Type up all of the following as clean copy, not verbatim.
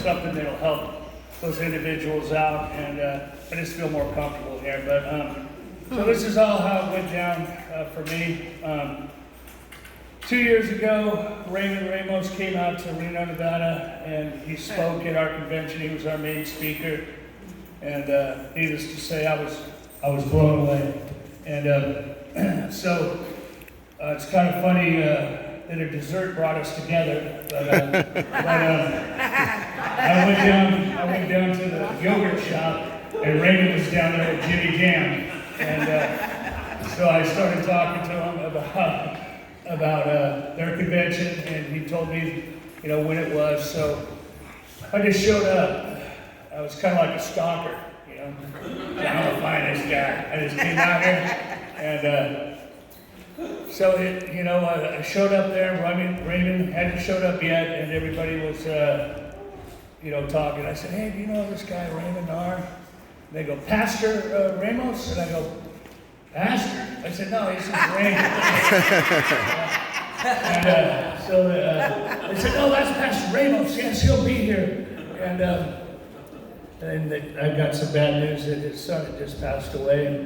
something that'll help those individuals out, and I just feel more comfortable here. But so this is all how it went down for me. 2 years ago, Raymond Ramos came out to Reno, Nevada, and he spoke at our convention. He was our main speaker, and needless to say, I was blown away. And so it's kind of funny that a dessert brought us together. But I went down to the yogurt shop, and Raymond was down there with Jimmy Jam, and so I started talking to him about their convention, and he told me, when it was. So I just showed up. I was kind of like a stalker, I'm gonna find this guy. I just came out here, and so I showed up there. Raymond hadn't showed up yet, and everybody was, talking. I said, "Hey, do you know this guy Raymond R?" And they go, "Pastor Ramos?" And I go, "Pastor?" I said, "No, he's just Raymond." And so they said, "No, that's Pastor Ramos. Yes, he'll be here." And I got some bad news that his son had just passed away.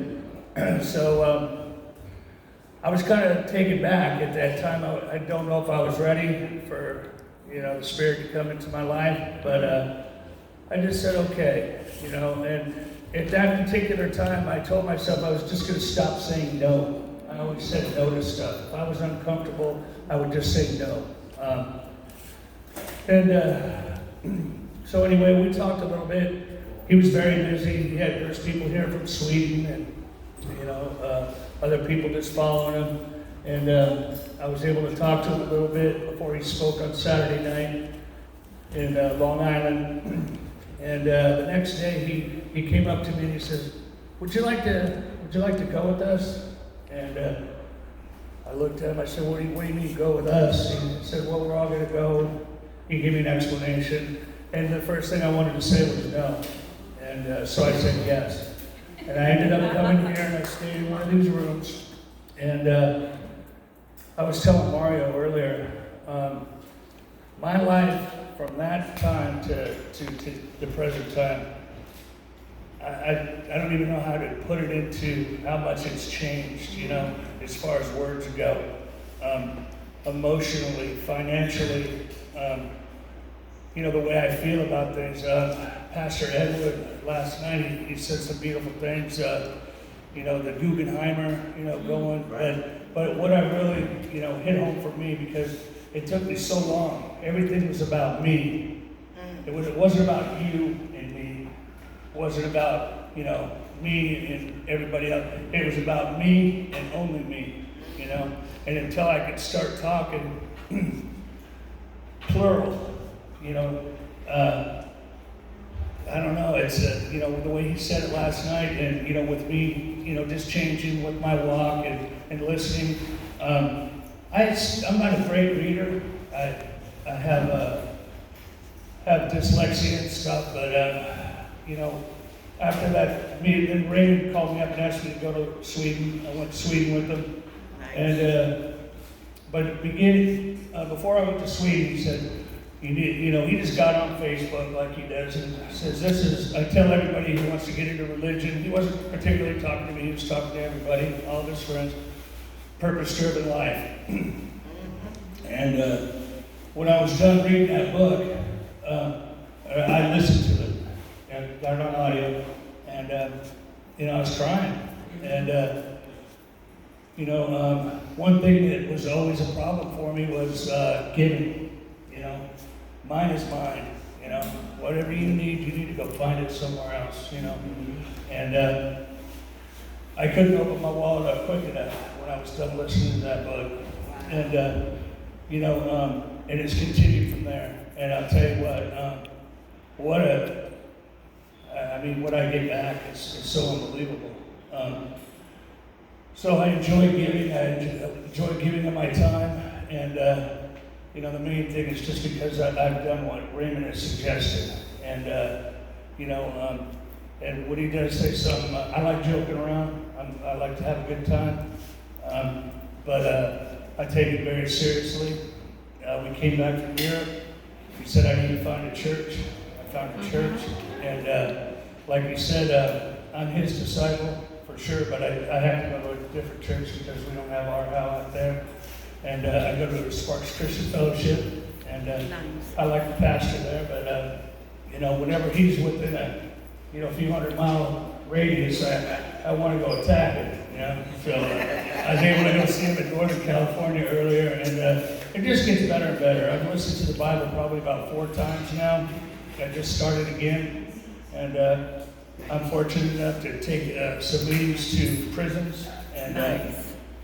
So I was kind of taken back at that time. I don't know if I was ready for the Spirit to come into my life, but I just said okay, and at that particular time I told myself I was just going to stop saying no. I always said no to stuff. If I was uncomfortable, I would just say no. So anyway, we talked a little bit. He was very busy. There's people here from Sweden, and other people just following him. And I was able to talk to him a little bit before he spoke on Saturday night in Long Island. And the next day, he came up to me and he said, "Would you like to go with us?" And I looked at him. I said, "What do you mean go with us?" He said, "Well, we're all going to go." He gave me an explanation. And the first thing I wanted to say was no. And so I said yes. And I ended up coming here, and I stayed in one of these rooms. And I was telling Mario earlier, my life from that time to the present time, I don't even know how to put it into how much it's changed, as far as words go. Emotionally, financially, the way I feel about things. Pastor Edward last night, he said some beautiful things. The Guggenheimer, going. But what I really, hit home for me, because it took me so long. Everything was about me. It wasn't about you and me. It wasn't about, me and everybody else. It was about me and only me, And until I could start talking plural, I don't know, it's, the way he said it last night, and, with me, just changing with my walk and listening. I'm not a great reader. I have dyslexia and stuff, but, after that meeting, then Raymond called me up and asked me to go to Sweden. I went to Sweden with him. Nice. And, but before I went to Sweden, he said, he just got on Facebook like he does and says, I tell everybody who wants to get into religion. He wasn't particularly talking to me, he was talking to everybody, all of his friends. Purpose-driven life. And when I was done reading that book, I listened to it. And got it on audio. And, I was crying. And, one thing that was always a problem for me was giving. Mine is mine, whatever you need to go find it somewhere else, And I couldn't open my wallet up quick enough when I was done listening to that book. And, and it's continued from there. And I'll tell you what, what I get back is so unbelievable. So I enjoy giving. I enjoy giving of my time. And, the main thing is just because I've done what Raymond has suggested. And, and when he does say something, I like joking around. I like to have a good time. But I take it very seriously. We came back from Europe. He said I need to find a church. found a church. And like you said, I'm his disciple for sure, but I have to go to a different church because we don't have our house out there. And I go to the Sparks Christian Fellowship, and I like the pastor there, but whenever he's within a few 100-mile radius, I want to go attack it. So I was able to go see him in Northern California earlier, and it just gets better and better. I've listened to the Bible probably about 4 times now. I just started again, and I'm fortunate enough to take some meetings to prisons, and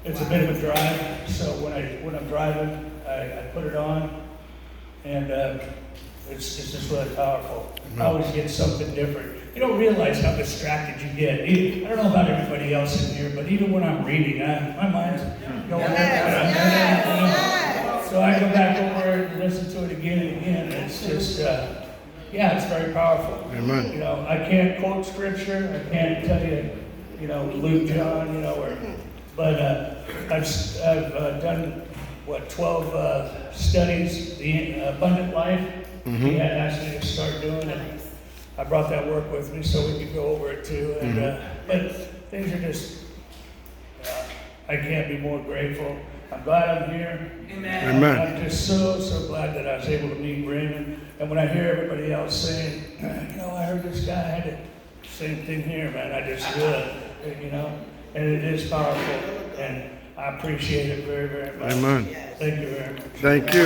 it's a bit of a drive. So when I'm driving, I put it on, and it's just really powerful. I always get something different. You don't realize how distracted you get. I don't know about everybody else in here, but even when I'm reading, my mind's going so I go back over it and listen to it again and again. And it's just, it's very powerful. Amen. I can't quote scripture. I can't tell you, Luke, John, but I've done 12 studies, the abundant life. He had asked me to start doing it. I brought that work with me so we could go over it too. And but things are just, I can't be more grateful. I'm glad I'm here. Amen. I'm just so glad that I was able to meet Raymond. And when I hear everybody else saying, I heard this guy had the same thing here, man. I just feel it, and it is powerful. And I appreciate it very, very much. Amen. Thank you very much. Thank you.